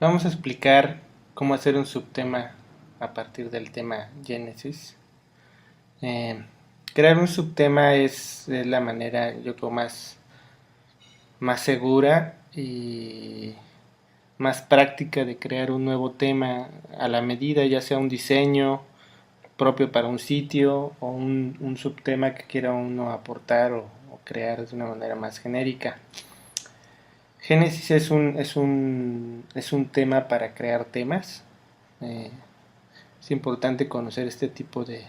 Vamos a explicar cómo hacer un subtema a partir del tema Genesis. Eh, Crear un subtema es la manera, yo creo, más segura y más práctica de crear un nuevo tema a la medida, ya sea un diseño propio para un sitio o un subtema que quiera uno aportar o crear de una manera más genérica. Génesis es un tema para crear temas. Eh, es importante conocer este tipo de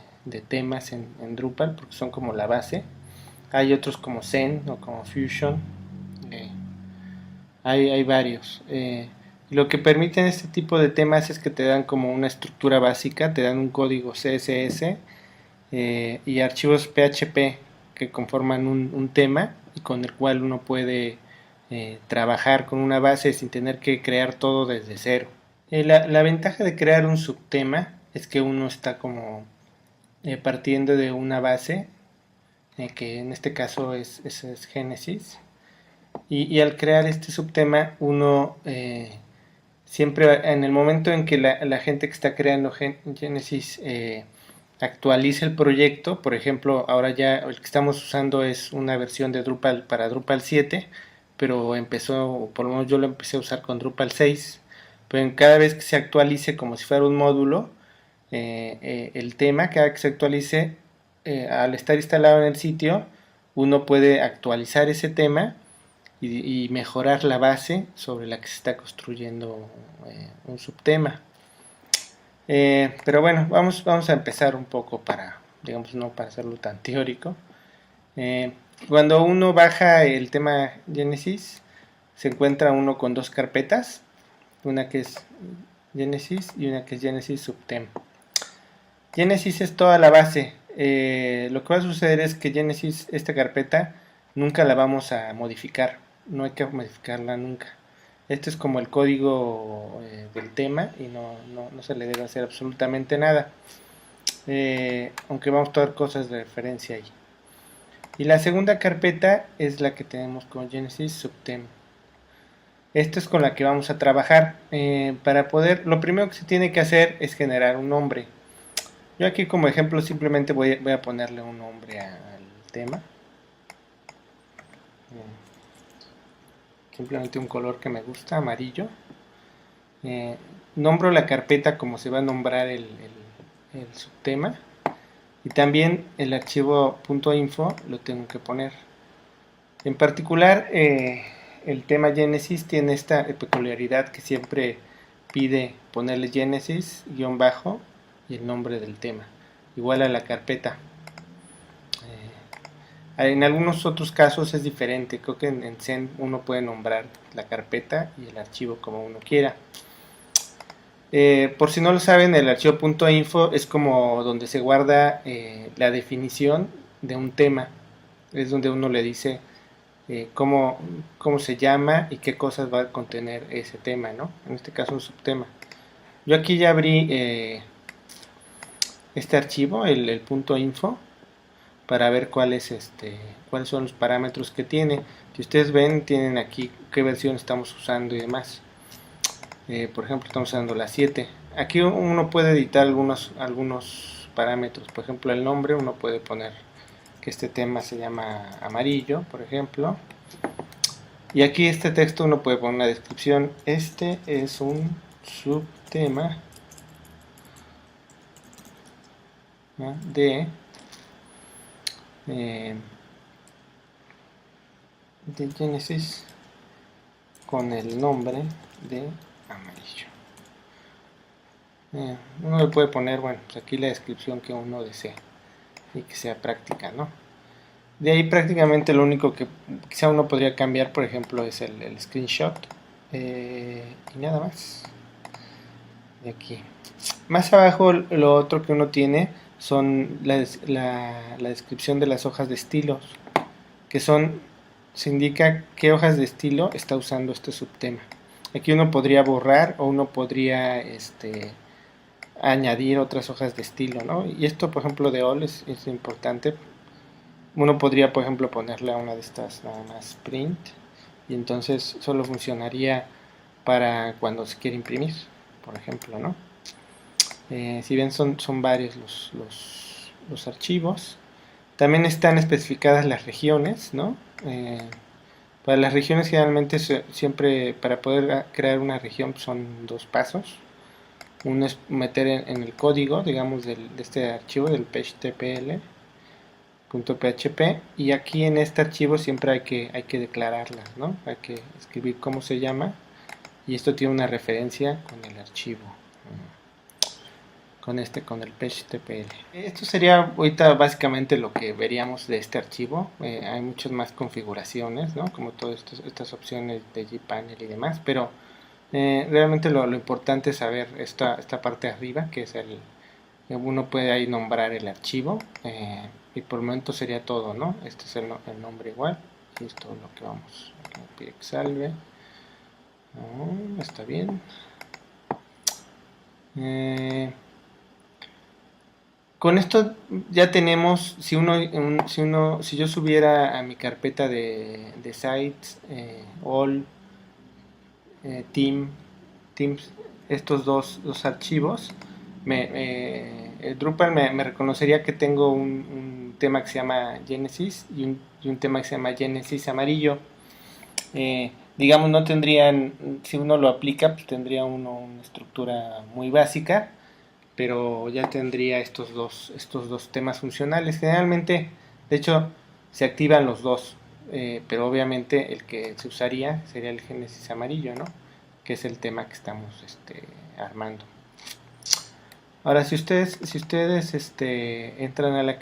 temas en Drupal porque son como la base. Hay otros como Zen o como Fusion. Eh, hay varios. Lo que permiten este tipo de temas es que te dan como una estructura básica, te dan un código CSS y archivos PHP que conforman un tema y con el cual uno puede trabajar con una base sin tener que crear todo desde cero. La ventaja de crear un subtema es que uno está como partiendo de una base, que en este caso es Genesis, y al crear este subtema uno siempre en el momento en que la gente que está creando Genesis actualiza el proyecto, por ejemplo, ahora ya el que estamos usando es una versión de Drupal para Drupal 7, pero empezó, por lo menos yo lo empecé a usar con Drupal 6, pero en cada vez que se actualice como si fuera un módulo, el tema, cada que se actualice, al estar instalado en el sitio, uno puede actualizar ese tema y mejorar la base sobre la que se está construyendo un subtema. Pero bueno, vamos a empezar un poco para, digamos, no para hacerlo tan teórico. Eh, Cuando uno baja el tema Genesis, se encuentra uno con dos carpetas, una que es Genesis y una que es Genesis Subtem. Genesis es toda la base. Lo que va a suceder es que Genesis, esta carpeta, nunca la vamos a modificar. No hay que modificarla nunca. Este es como el código del tema y no se le debe hacer absolutamente nada. Aunque vamos a tomar cosas de referencia ahí. Y la segunda carpeta es la que tenemos con Genesis Subtem. Esta es con la que vamos a trabajar. Para poder, lo primero que se tiene que hacer es generar un nombre. Yo aquí como ejemplo simplemente voy a ponerle un nombre al tema. Simplemente un color que me gusta, amarillo. Eh, Nombro la carpeta como se va a nombrar el subtema. Y también el archivo .info lo tengo que poner. En particular, el tema Genesis tiene esta peculiaridad que siempre pide ponerle Genesis, guión bajo, y el nombre del tema, igual a la carpeta. En algunos otros casos es diferente, creo que en Zen uno puede nombrar la carpeta y el archivo como uno quiera. Por si no lo saben, el archivo .info es como donde se guarda la definición de un tema, es donde uno le dice cómo se llama y qué cosas va a contener ese tema, ¿no? En este caso un subtema. Yo aquí ya abrí este archivo, el .info, para ver cuáles son los parámetros que tiene. Si ustedes ven, tienen aquí qué versión estamos usando y demás. Por ejemplo, estamos usando la 7. Aquí uno puede editar algunos parámetros. Por ejemplo, el nombre, uno puede poner que este tema se llama amarillo, por ejemplo. Y aquí este texto uno puede poner una descripción. Este es un subtema, ¿no?, eh, de Genesis con el nombre de amarillo. Uno le puede poner, bueno, pues aquí la descripción que uno desee y que sea práctica, ¿no? De ahí prácticamente lo único que quizá uno podría cambiar, por ejemplo, es el screenshot y nada más. De aquí. Más abajo lo otro que uno tiene son la descripción de las hojas de estilos, que se indica qué hojas de estilo está usando este subtema. Aquí uno podría borrar o uno podría añadir otras hojas de estilo, ¿no? Y esto, por ejemplo, de all es importante. Uno podría, por ejemplo, ponerle a una de estas nada más print y entonces solo funcionaría para cuando se quiere imprimir, por ejemplo, ¿no? Si bien son varios los archivos, también están especificadas las regiones, ¿no? Para las regiones generalmente siempre para poder crear una región son dos pasos. Uno es meter en el código, digamos, de este archivo, del .php, y aquí en este archivo siempre hay que declararlas, ¿no? Hay que escribir cómo se llama, y esto tiene una referencia con el archivo, con el PHTPL. Esto sería ahorita básicamente lo que veríamos de este archivo. Hay muchas más configuraciones, ¿no? Como todas estas opciones de gPanel y demás, pero realmente lo importante es saber esta parte de arriba, que es uno puede ahí nombrar el archivo, y por el momento sería todo, ¿no? Este es el nombre igual, y esto es lo que vamos a pide que salve. No, está bien. Con esto ya tenemos, si yo subiera a mi carpeta de sites, all, teams, estos dos archivos, Drupal me reconocería que tengo un tema que se llama Genesis y un tema que se llama Genesis amarillo. Digamos, no tendrían, si uno lo aplica, pues tendría una estructura muy básica, pero ya tendría estos dos temas funcionales. Generalmente, de hecho, se activan los dos, pero obviamente el que se usaría sería el Genesis amarillo, ¿no? Que es el tema que estamos armando. Ahora, si ustedes entran a la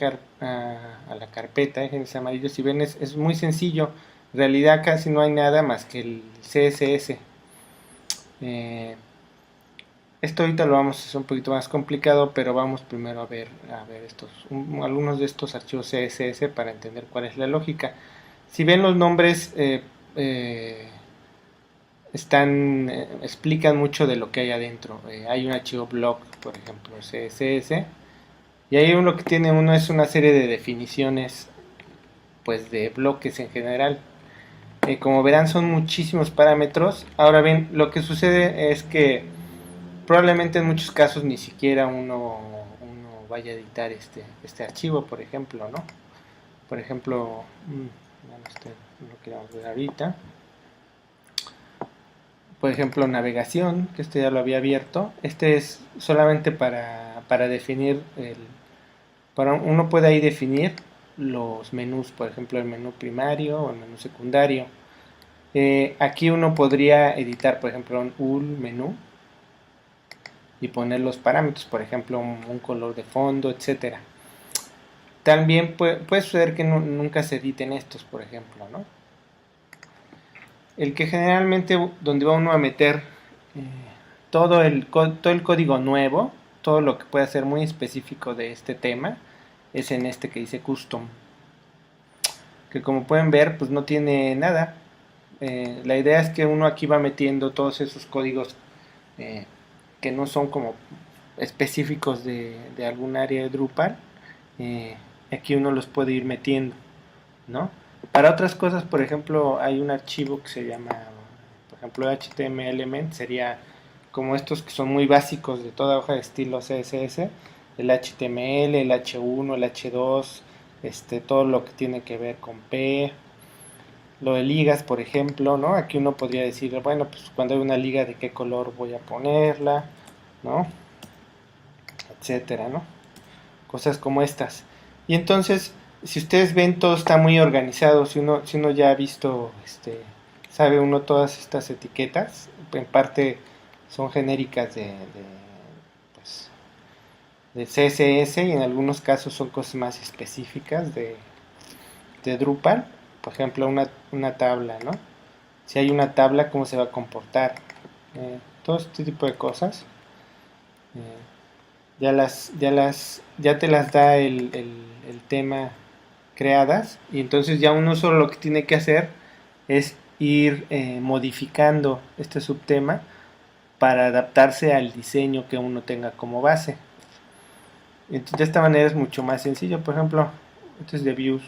carpeta de Genesis amarillo, si ven, es muy sencillo. En realidad casi no hay nada más que el CSS. Esto ahorita lo vamos a hacer un poquito más complicado, pero vamos primero a ver algunos de estos archivos CSS para entender cuál es la lógica. Si ven los nombres, explican mucho de lo que hay adentro. Hay un archivo block, por ejemplo, CSS, y ahí uno que tiene es una serie de definiciones, pues, de bloques en general. Como verán, son muchísimos parámetros. Ahora bien, lo que sucede es que probablemente en muchos casos ni siquiera uno vaya a editar este archivo, por ejemplo, ¿no? Por ejemplo, no lo queremos ver ahorita. Por ejemplo, navegación, que ya lo había abierto. Este es solamente para definir uno puede ahí definir los menús, por ejemplo, el menú primario o el menú secundario. Aquí uno podría editar, por ejemplo, un menú y poner los parámetros, por ejemplo, un color de fondo, etcétera. También puede suceder que nunca se editen estos, por ejemplo, ¿no? El que generalmente donde va uno a meter todo el código nuevo, todo lo que pueda ser muy específico de este tema, es en este que dice custom, que como pueden ver, pues no tiene nada. La idea es que uno aquí va metiendo todos esos códigos que no son como específicos de algún área de Drupal. Aquí uno los puede ir metiendo, ¿no? Para otras cosas, por ejemplo, hay un archivo que se llama, por ejemplo, HTML element, sería como estos que son muy básicos de toda hoja de estilo CSS, el HTML, el H1, el H2, todo lo que tiene que ver con P, lo de ligas, por ejemplo, ¿no? Aquí uno podría decir, bueno, pues cuando hay una liga, de qué color voy a ponerla, ¿no? Etcétera, ¿no? Cosas como estas. Y entonces, si ustedes ven, todo está muy organizado. Si uno ya ha visto, sabe uno todas estas etiquetas, en parte son genéricas pues, de CSS, y en algunos casos son cosas más específicas de Drupal. Por ejemplo, una tabla, ¿no? Si hay una tabla, cómo se va a comportar. Todo este tipo de cosas. Ya te las da el tema creadas, y entonces ya uno solo lo que tiene que hacer es ir modificando este subtema para adaptarse al diseño que uno tenga como base. Entonces, de esta manera es mucho más sencillo. Por ejemplo, esto es de views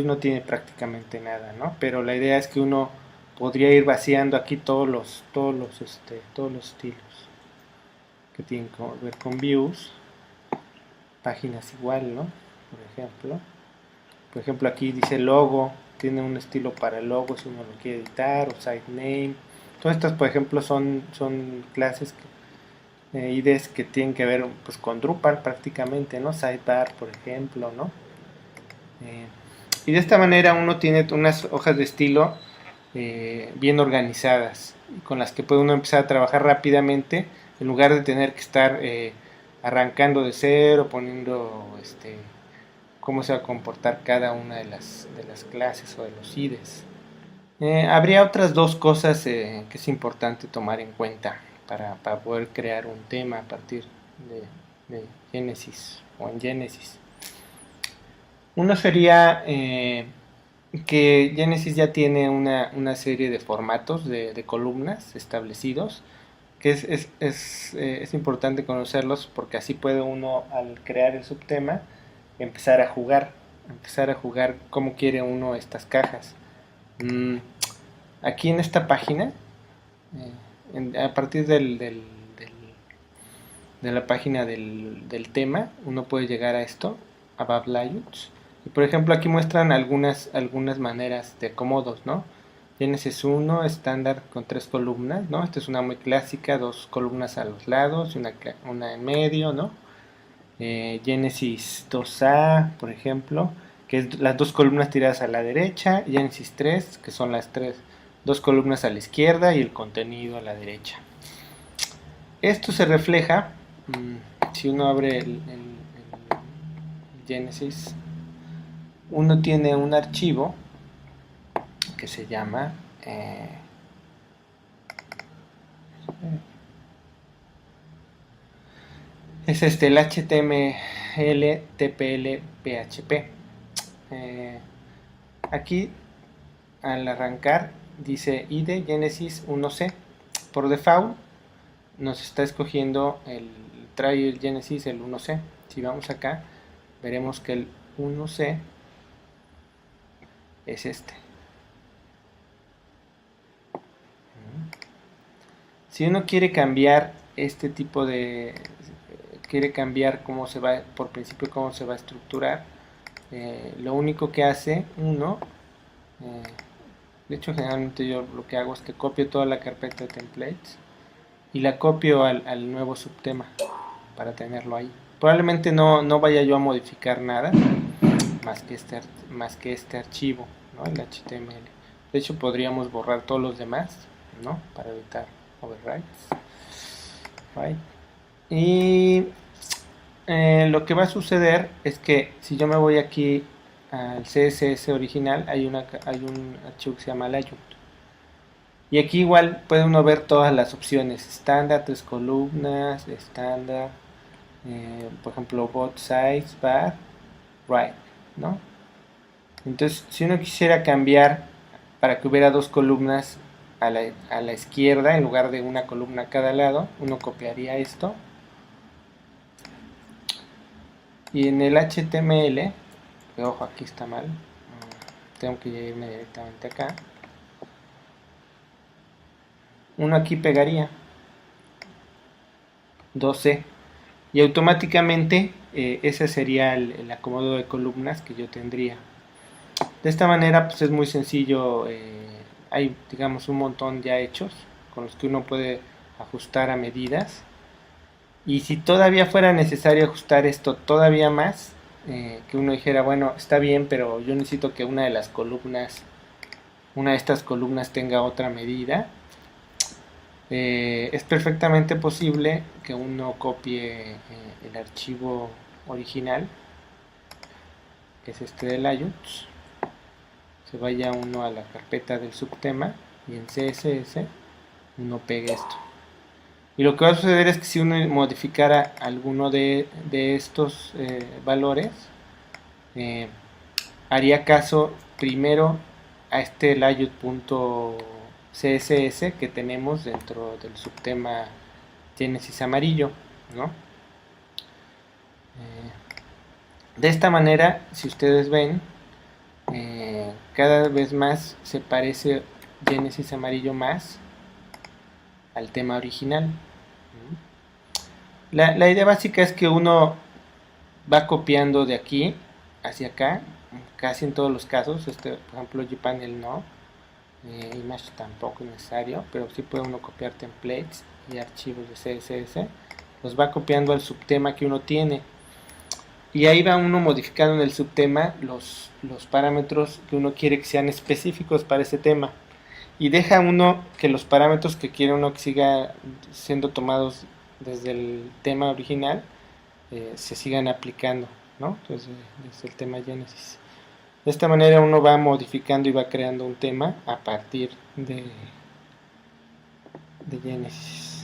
no tiene prácticamente nada, ¿no? Pero la idea es que uno podría ir vaciando aquí todos los estilos que tienen que ver con views, páginas igual, ¿no? Por ejemplo aquí dice logo, tiene un estilo para el logo si uno lo quiere editar, o site name. Todas estas, por ejemplo, son clases IDEs que tienen que ver pues con Drupal prácticamente, ¿no? Sidebar, por ejemplo, ¿no? Y de esta manera uno tiene unas hojas de estilo bien organizadas, con las que puede uno empezar a trabajar rápidamente, en lugar de tener que estar arrancando de cero, poniendo cómo se va a comportar cada una de las clases o de los IDEs. Habría otras dos cosas que es importante tomar en cuenta para poder crear un tema a partir de Genesis o en Genesis. Uno sería que Genesis ya tiene una serie de formatos de columnas establecidos, que es importante conocerlos porque así puede uno, al crear el subtema, empezar a jugar cómo quiere uno estas cajas. Aquí en esta página, a partir de la página del tema, uno puede llegar a esto, Above Layouts, y por ejemplo aquí muestran algunas maneras de acomodos, ¿no? Genesis 1 estándar con 3 columnas, ¿no? Esta es una muy clásica, 2 columnas a los lados y una en medio, ¿no? Genesis 2A, por ejemplo, que es las 2 columnas tiradas a la derecha, y Genesis 3, que son las 2 columnas a la izquierda y el contenido a la derecha. Esto se refleja, si uno abre el Genesis, uno tiene un archivo que se llama es el HTML TPL PHP. Aquí al arrancar dice IDE Genesis 1C. Por default nos está escogiendo trae el Genesis el 1C. Si vamos acá, veremos que el 1C es este. Si uno quiere cambiar este tipo quiere cambiar cómo se va, por principio, cómo se va a estructurar, lo único que hace uno, de hecho generalmente yo lo que hago es que copio toda la carpeta de templates y la copio al nuevo subtema para tenerlo ahí. Probablemente no vaya yo a modificar nada más que este archivo, ¿no? El HTML. De hecho podríamos borrar todos los demás, ¿no? Para evitar overwrites. Right. Y lo que va a suceder es que si yo me voy aquí al CSS original, hay un archivo que se llama layout. Y aquí igual puede uno ver todas las opciones: estándar, 3 columnas, estándar, por ejemplo, both sides, bar, right, ¿no? Entonces, si uno quisiera cambiar para que hubiera 2 columnas a la izquierda en lugar de una columna a cada lado, uno copiaría esto y en el HTML, que ojo, aquí está mal, tengo que irme directamente acá, uno aquí pegaría 12 y automáticamente ese sería el acomodo de columnas que yo tendría. De esta manera pues es muy sencillo, hay digamos un montón ya hechos con los que uno puede ajustar a medidas, y si todavía fuera necesario ajustar esto todavía más, que uno dijera, bueno, está bien, pero yo necesito que una de estas columnas tenga otra medida, es perfectamente posible que uno copie el archivo original, que es este de layouts, se vaya uno a la carpeta del subtema y en CSS uno pegue esto. Y lo que va a suceder es que si uno modificara alguno de estos valores, haría caso primero a este layout.css que tenemos dentro del subtema Genesis amarillo, ¿no? De esta manera, si ustedes ven, cada vez más se parece Genesis amarillo más al tema original. La idea básica es que uno va copiando de aquí hacia acá, casi en todos los casos. Por ejemplo, gPanel no, Image tampoco es necesario, pero sí puede uno copiar templates y archivos de CSS. Los va copiando al subtema que uno tiene. Y ahí va uno modificando en el subtema los parámetros que uno quiere que sean específicos para ese tema. Y deja uno que los parámetros que quiere uno que siga siendo tomados desde el tema original se sigan aplicando, ¿no? Entonces, desde el tema Genesis. De esta manera uno va modificando y va creando un tema a partir de Genesis.